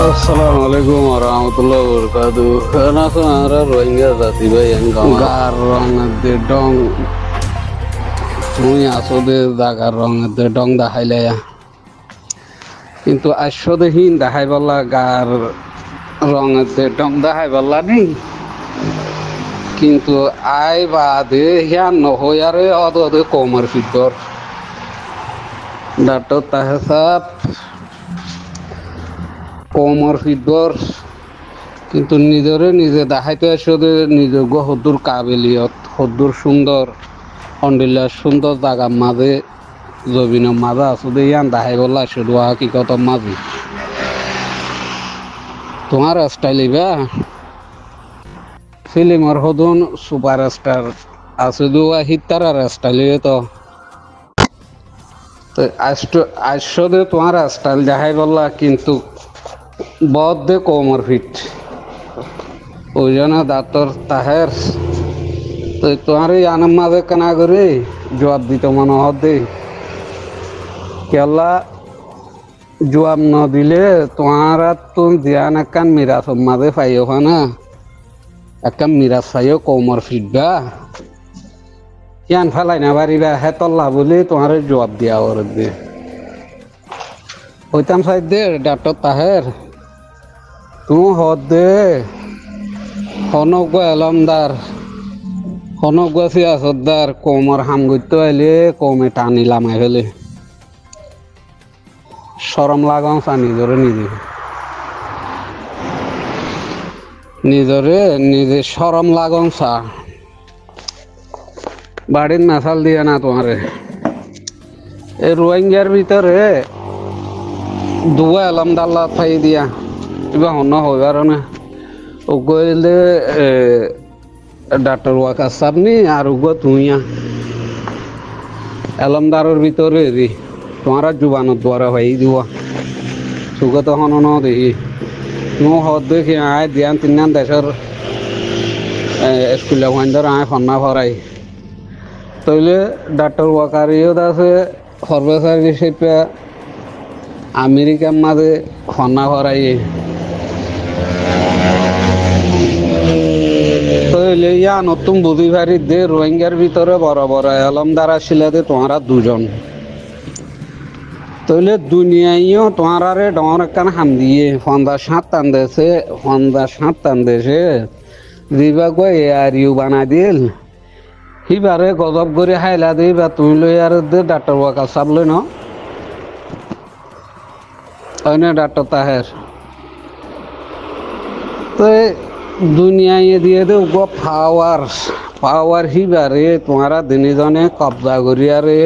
Assalamualaikum warahmatullahi wabarakatuh. Karena seorang Rohingya tiba yang garong de dong punya sode da garong de dong da hailaya. কিন্তু আসলে হিন দাহাই বলা গার রঙে ডং দাহাই বলা নেই কিন্তু আই বাদে হিয়ান নহয়ারে অদ কোমর ফিটর ডাটো তাহসাব কোমর ফিটর কিন্তু নিজরে নিজে দেখাইতে আসলে নিজে হদ্দুর কাবিলিয়ত হদ্দুর সুন্দর অন্ডিল্লা সুন্দর জায়গার মাঝে জবিনের মাঝে আসলে ইয়ান দেখাই বলা শুধু হাকিকত মাঝে তোমার স্টাইল ইবা ফিল্মর হদুন সুপারস্টার আছে দুয়া হিতার স্টাইল তো আসলে তোমার স্টাইল দেখাই বললা কিন্তু বদে কোমর ফিট ওই জন্য দাঁতর তাহের তো তোমার এই আনাম মাঝে কেনা করে জবাব দিত মনে হদে কেলা জবাব ন দিলে তোমার তুমি ধ্যান একান মিরাজ মাঝে পাইও না একান মিরাজ পাইও কোমর ফিটবা ইয়ান ফেলাই না পারিবা হেতল্লা বলে তোমার জবাব দিয়া ওর দে ওইতাম সাইড দে ডাক্তার তাহের তুমি হদ দে হনগ এলমদার হনগ সিয়াসতদার কোমর হাম করতে আইলে কমে টানি লামাই ফেলে শরম লাগাও চা নিজরে নিজে শরম লাগাও চা বাড়ির মেশাল দিয়ে না তোমারে এই রোহিঙ্গার ভিতরে দুয়া এলমদাল্লা থাই দিয়া কিবা হন হইবার না ও গইলে ডাক্তার ওয়াকার সাবনি আর উগো তুইয়া এলমদারের ভিতরে রে তোমার জুবানত দ্বারা হয়ে দিব সুগত হন ন দেখি তুমি হদ দেখি আয় দিয়ান তিনান দেশের স্কুলে ধর আয় ফন্না ভরাই তইলে ডাক্তার ওয়াকারিও আছে সর্বসারী হিসেবে আমেরিকার মাঝে ফন্না ভরাই তইলে ইয়া নতুন বুঝি ভারি দে রোহিঙ্গার ভিতরে বড় বড় এলমদার আসলে দে তোমারা দুজন তইলে দুনিয়াইও তোমারে ডর কান হাম দিয়ে ফন্দা সাত টান দেশে দিবা গো আর ইউ বানা দিল হিবারে গজব করে হাইলা দিবা তুমি লই আর দে ডাক্তার ওয়াকা সাব লই ন অন্য ডাক্তার তাহের তো দুনিয়ায় দিয়ে দে গো পাওয়ার হিবারে তোমারা দিনিজনে কবজা করিয়ারে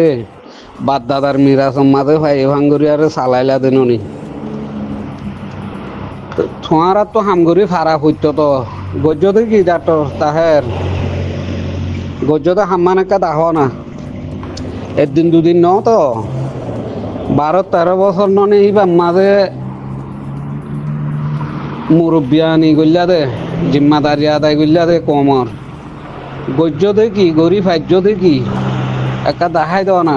বাদ দাদার মিরাসম মাঝে ভাই ভাঙ্গুরিয়ারে চালাইলা দেনি তোমারা তো হামগুড়ি ফারা হইতো তো গজ্জতে কি ডাক্তার তাহের গজ্জতে হাম্মানাকা দাহ না একদিন দুদিন ন তো 12-13 বছর ননে হিবা মাঝে মুরব্বিয়ানি গল্লা দে জিম্মাদারি আদায় গল্লা দে কমর গজ্জতে কি গরিব ফাজ্যতে কি একা দেখাই দেওয়া না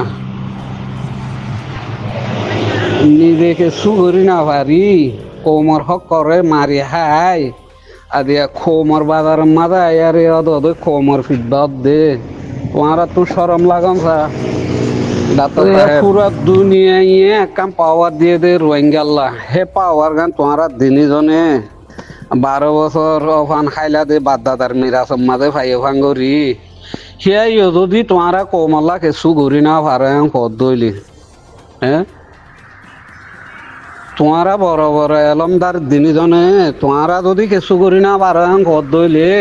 নিজেকে সুগরি না পারি কোমর হক করে মারি হাই আদিয়া কোমর বাজার মাঝে আয়ারে অদ কোমর ফিটবাদ দে তোমার তো শরম লাগাম সা পুরা দুনিয়া কাম পাওয়ার দিয়ে দে রোহিঙ্গাল্লা হে পাওয়ার গান তোমার দিনিজনে 12 বছর ওখান খাইলা দে বাদ দাদার মিরাসম মাঝে ভাই ভাঙ্গরি হিয়াই যদি তোমারা কোমল্লা কে সুগরি না পারে পদ দইলি হ্যাঁ তোমারা বড় বড় এলমদার দিনিজনে তোমারা যদি কিছু করি না বারো ঘর দইলে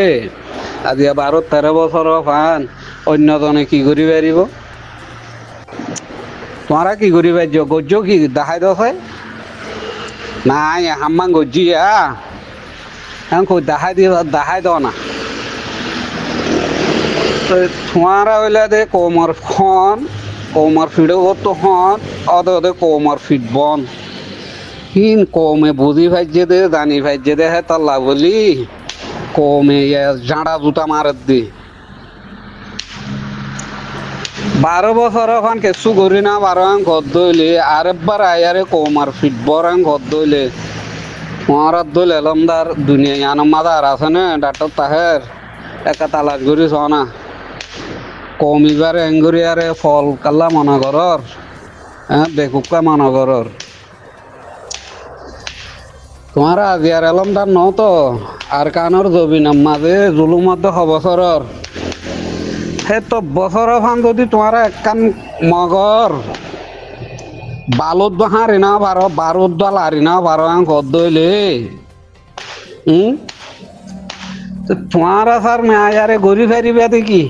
আজি 12-13 বছর ফান অন্যজনে কি করি পারিব তোমারা কি করি পারছ গজ্জ কি দেখাই দে নাই হাম্মান গজ্জিয়া দেখাই দাও না তোমারা হইলে দে কোমর ফিডও তো হন অদে কোমর ফিট বন হিন কমে বুঝি ভাইজে দে জানি ভাইজে দে হে তাল্লা বলি কমে জাঁড়া জুতা মারত দি 12 বছর ওখান কেসু করি না 12 ঘর দইলে আরেকবার আয়ারে কোমার ফিট বরাং ঘর দইলে তোমার দল এলমদার দুনিয়া আনম মাদার আছে না ডাক্তার তাহের একা তালাশ করি না কমিবার এঙ্গুরিয়ারে ফল কাল্লা মনাগরর হ্যাঁ বেকুক্কা মনাগরর তোমার আজিয়ার এলমদার ন তো আর কানর জবিনাম মাঝে জুলুমত হবছরর সে তো বছর ফান যদি তোমার একখান মগর বালুত হারি না পারো বারুদ দল হারি না পারো ঘর দইলে তোমার স্যার মেয়ারে গড়ি ফেরিবে দেখি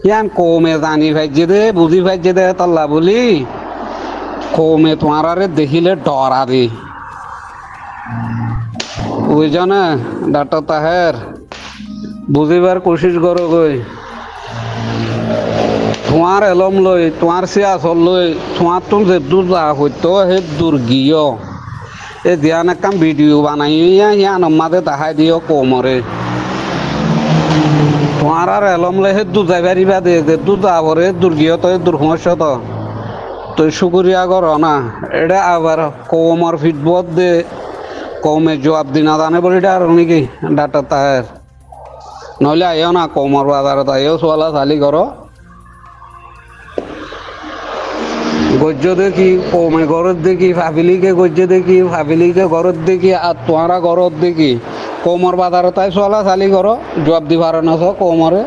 ইয়ান কমে জানি ভাইজে দে বুঝি ভাইজে দে তল্লা বলি কমে তোমার দেখিলে ডরা দি বুঝছ না ডাক্তার তাহের বুঝিবার কোশিশ করো গই তোমার এলম লই তোমার সিয়াসল লই তোমার তুমি যে দূর যা হইতো হে দূর গিয়ে এ দিয়ান একখান ভিডিও বানাই ইয়ান মাঝে দেখাই দিও কোমরে তোমার আর এলম লই হে দূর যাই পারিবা দে দূর যাবরে দূর গিয়ে তো দূর সমস্যা তো তুই শুকুরিয়া কর না এটা আবার কোমর ফিটবত দে কমে জবাব দিনা জানে বলি আর নাকি ডাক্তার তাহের নইলে আইও না কোমর বাজারত আইও চলা চালি করো গজ্য দেখি কমে ঘরত দেখি ফাফিলিকে গজ্য দেখি ফাফিলিকে ঘরত দেখি আর তোমারা ঘরত দেখি কোমর বাজারত আই চলা চালি করো জবাব দি পারো না কোমরে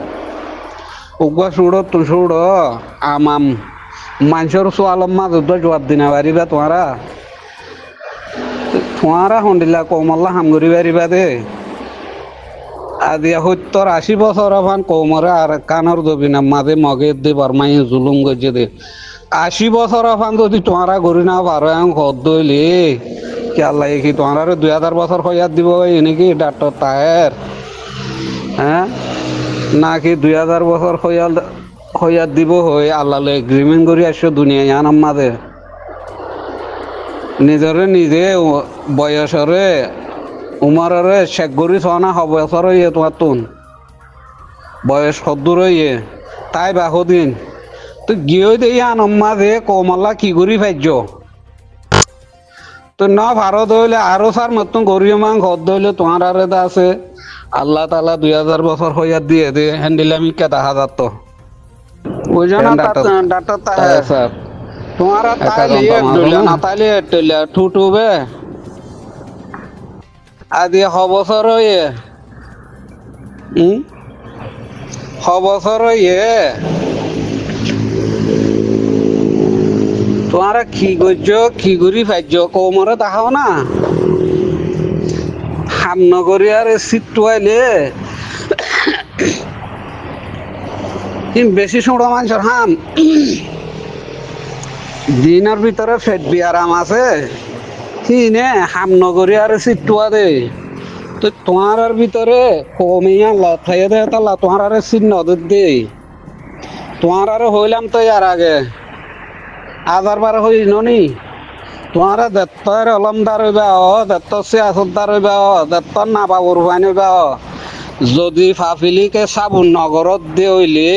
উগা সুড়ো তু সুড়ো আমাম মানুষের সোয়ালম মাঝে জবাব দিনা পারিবা তোমারা হন্ডিলা কোমল্লা হামগরি পারিবা দে আদিয়া 70-80 বছর ফান কোমরে আর কানর জবিনাম মাঝে মগে দে বরমাই জুলুম গজে দে 80 বছর ফান যদি তোমারা গরি না পারো ঘর দইলে কি আল্লাহ কি তোমার 2000 বছর হইয়াত দিব এনেকি ডাক্তার তাহের হ্যাঁ নাকি 2000 বছর হইয়াত দিব হই আল্লাহ এগ্রিমেন্ট করি আসছো দুনিয়া আনাম মাঝে নিজরে নিজে বয়সরে উমরে শেখ গরি ছনা হবছর ইয়ে তোমার তুন বয়স সদ্দুর ইয়ে তাই বাহুদিন তো গিয়ে দেই আনম মাঝে কমলা কি করি পাইছ তো না ভারত হইলে আরো সার মতন গরিব মান ঘর দইলে তোমার আর আছে আল্লাহ তালা 2000 বছর হইয়া দিয়ে দে হ্যান্ডিলামি কে দেখা যাত ওই জন্য ডাক্তার তাহের স্যার তোমার তাইলে না তাইলে ঠুটুবে আদি হবছর ইয়ে হবছর ইয়ে তোমার কি করছ কি করি পাইছ কোমরে দেখাও না হামনগরী আর সিটুয়াইলে বেশি সোড়ো মানুষের হাম দিনের ভিতরে ফেট বিয়ারাম আছে কিনে হামনগরী আর সিটুয়া দে তো তোমার ভিতরে কমিয়া লথাইয়া দে তালা তোমার আর চিহ্ন দে তোমার আর হইলাম তো ইয়ার আগে 1000 হই ননি তোমার দেত্তর অলমদার হইবা দেত্তর সিয়াসতদার হইবা দেত্তর নাবাবুর ভাইন হইবা যদি ফাফিলিকে সাবুন নগরত দে হইলে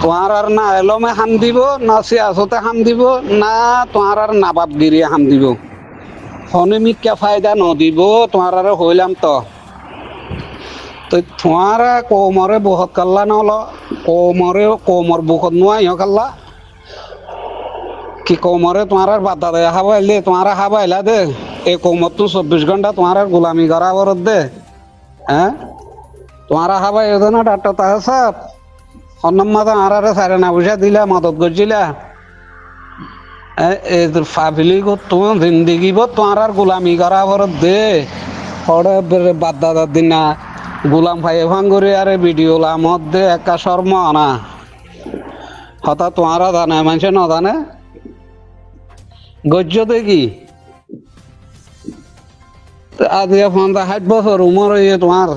তোমার আর না এলমে হাম দিব না সিয়াসতে হাম দিব না তোমার আর নাবাবগিরি হাম দিব হনিমিকা ফায়দা নদিব তোমার আর হইলাম তো তোমার কোমরে বহুত কাল্লা নল কোমর বুকত নোয়াই কাল্লা কি কোমরে তোমার আর বাধা দেয় হাবাইলে তোমার হাবাইলা দে এই কোমর তো 24 ঘন্টা তোমার আর গোলামি করা বরত দে হ্যাঁ তোমার হাবাই না ডাক্তার তাহে সাহেব হন্নম মাথা আর সাড়ে না পয়সা দিলা মদত করছিলা ফাফিলি তোমার জিন্দিগি তোমার আর গোলামি করা বরত দে হরে বাদ দিন না গোলাম ভাই ভাঙ্গুরি আর ভিডিও লামত দে একা শর্ম না হঠাৎ তোমার জানে মানুষে ন জানে গজ্য দেখি আজ 50-60 বছর উমর ইয়ে তোমার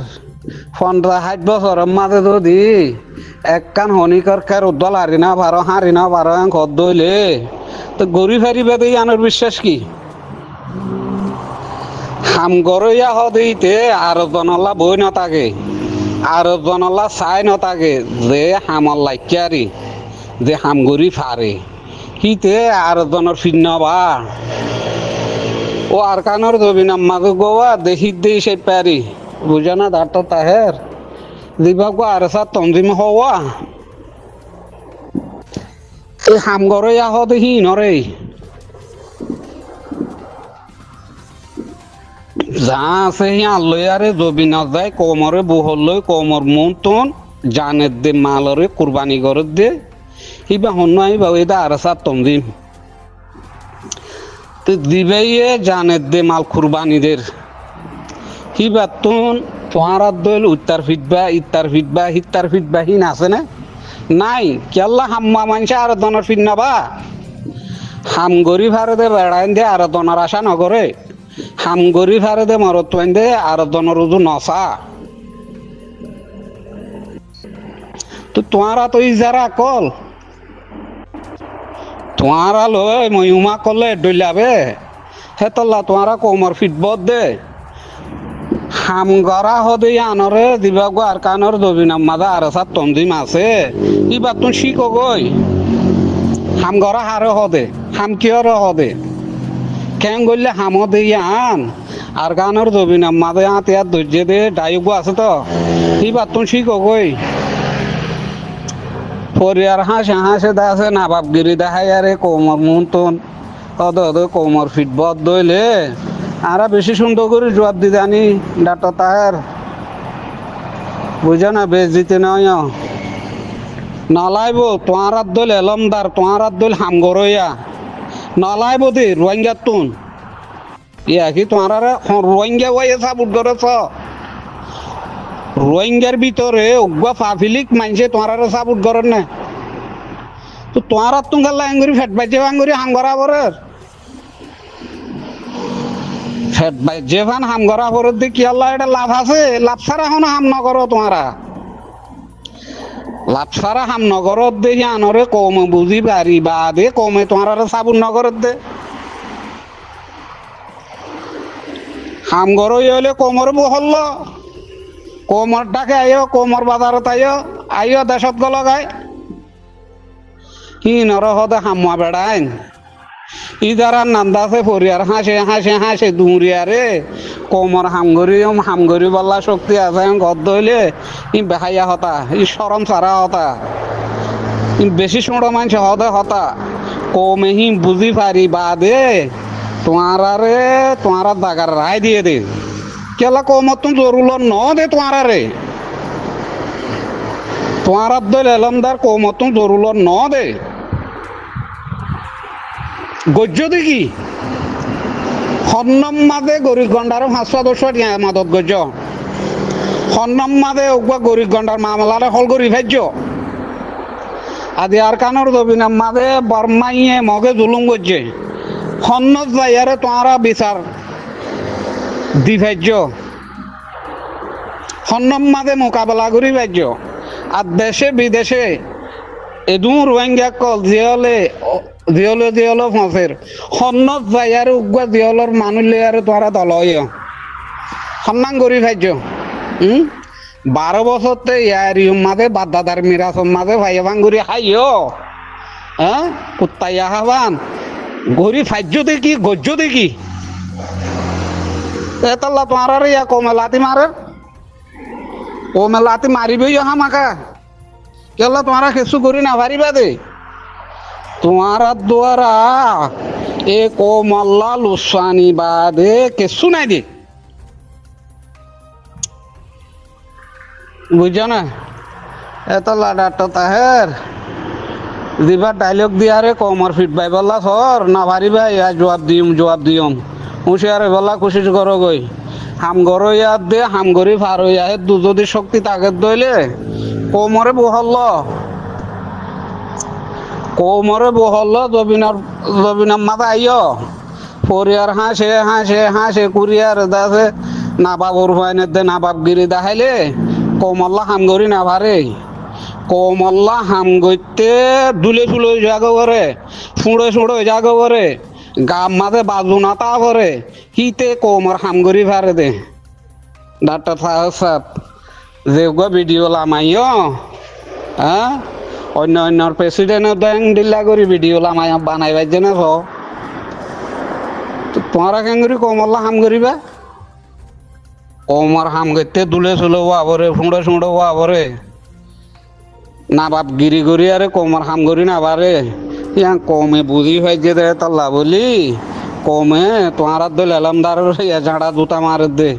50-60 বছর মাঝে যদি একখান হনিকর খের উদ্দল হারি না পারো ঘর দইলে তো গরি ফেরিবে দেই আনোর বিশ্বাস কি হাম গরইয়া হইতে আর জনলা বই নথাকে আর জনলা চাই নথাকে যে হামর লাইকারি যে হাম গরি ফারে কিতে আর জনের ফিন্ন বা ও আরকানোর জবিন আম্মাকে গোয়া দেখি দেই সে পারি বুঝা না দাঁড়তো তাহের দিবাগো আর সা তঞ্জিম হওয়া এই হামগরে আহ দেখি নরে যা আছে হি আল্লই আরে জবিন যায় কোমরে বুহল লই কোমর মন তোন জানের দে মালরে কুরবানি করে দে হিবা হন্য আইবা ওইদা আর সা তঞ্জিম তো দিবেই জানের দে মাল কুরবানিদের হিবাতুন তোহারা দল উত্তর ফিটবা ইত্তার ফিটবা হিত্তার ফিটবা হিন আছে না নাই কেল্লা হাম্মা মানসা আর দনের ফিট নাবা হাম গরি ফারে দে বেড়াইন দে আর দনের আশা নগরে হাম গরি ফারে দে মরত দে আর দনের উজু নসা তো তোহারা তো ইজারা কল তোহারা লয় ময়ুমা কলে ডইলাবে হেতল্লা তোহারা কোমর ফিটবত দে হামগরা হদে আনরে দিবাগো আর কানর দবিনাম মাদা আর সাত তন্দিম আছে ইবা তুন শিখো গই হামগরা হারে হদে হাম কিয়র হদে কেন গইলে হাম হদে আন আর কানর দবিনাম মাদে আতে আর ধৈর্য দে ডাইগো আছে তো ইবা তুন শিখো গই পরিয়ার হাসে হাসে দাসে না বাপগিরি দেখাই আরে কোমর মুন তুন হদ হদ কোমর ফিটবত দইলে আর বেশি সুন্দর করে জবাব দি জানি ডাক্তার তাহের বুঝা না বেশ দিতে নয় নলাইব তোমার দল এলমদার তোমার দল হামগরইয়া নলাইব দে রোহিঙ্গার তুন ইয়া কি তোমার রোহিঙ্গা ওয়াই সাপোর্ট করেছ রোহিঙ্গার ভিতরে উগ্বা পাবলিক মানছে তোমার সাপোর্ট করেন না তো তোমার তুম গাল্লা আঙ্গুরি ফেট বাজে আঙ্গুরি হামগরা বরের যেভান হাম করা পর কি আল্লাহ এটা লাভ আছে লাভ ছাড়া হনো হাম নগর তোমারা লাভ ছাড়া হাম নগরত দেখি আনরে কমে বুঝি পারি বা দে কমে তোমার সাবুন নগরত দে হাম ঘর হইলে কোমর বহল কোমরটাকে আইও কোমর বাজারত আইও দেশত গলগাই হি নর হদে হামা বেড়াইন ইদারা নান্দাছে পরিয়ার হাসে হাসে হাসে দুমরিয়ারে কোমর হামগরি বল্লা শক্তি আছে ঘর দইলে ই বেহাইয়া হতা ই সরম সারা হতা ই বেশি সোড়ো মানুষ হদে হতা কমে হি বুঝি পারি বাদে তোমার দাগার রায় দিয়ে দে কেলা কমত তুমি জরুল ন দে তোমার দইল এলমদার কমত তুমি জরুল ন দে গজ্য দেখি সন্নম মাদে গরিব গন্ডার 510 মাদত গজ্য সন্নম মাদে ওগুয়া গরিব গন্ডার মামলারে হল গরিব ভাজ্য আদি আর কানর দবিনাম মাদে বর্মাইয়ে মগে জুলুম গজ্যে সন্নত যাইয়ারে তোমারা বিচার দি ভাজ্য সন্নম মাদে মোকাবেলা করি ভাজ্য আর দেশে বিদেশে এদু রোহিঙ্গা কল জিয়লে ফসের সন্নত যাই আর উগুয়া জিয়লর মানুষ আর তোরা দল সন্মান করি ভাজ্য 12 বছরতে ইয়ার মাঝে বাদাদার মিরাজ মাঝে ভাই ভাঙ্গুরি হাইও হ্যাঁ কুত্তাইয়া হাবান গরি ফাজ্য দেখি গজ্য দেখি এতলা তোমার ইয়া কমেলাতি মারিবই হামাকা কেলা তোমারা কিছু করি না পারিবা দে তোমার দ্বারা এ কোমল্লা লুসানি বাদে কিছু নাই দে বুঝছো না এত লাডাটো তাহের দিবা ডাইলগ দিয়ারে কোমর ফিট বাই বললা সর না পারিবা ইয়া জবাব দিম হুঁশিয়ারে বললা কোশিশ করো গই হাম গরো ইয়াত দে হাম গরি ফার হইয়া হে দু যদি শক্তি তাকে দইলে কোমরে বহল জবিনার মাথা আইয় পরিয়ার হাসে কুরিয়ার দাসে নাবাবর হুয়াইনের দে নাবাব গিরি দেখাইলে কোমল্লা হামগরি না ভারে কোমল্লা হামগইতে দুলে ফুলে জাগো করে সুড়ে জাগো করে গাম মাঝে বাজু না তা করে হিতে কোমর হামগরি ভারে দে ডাক্তার সাহেব যে ভিডিও লামাইও হ্যাঁ অন্য প্রেসিডেন্ট দিল্লা করে ভিডিও লামাই বানাইবার জন্য তোমারা কেন করি কমল্লা হাম করিবা কমর হাম করতে দুলে চুলে ওয়াবরে ফুঁড়ে শুঁড়ে ওয়াবরে না বাপ গিরি করি আরে কমর হাম করি না বারে ইয়া কমে বুঝি হয়েছে দে তাল্লা বলি কমে তোমার দল এলাম দার ঝাড়া জুতা মার দে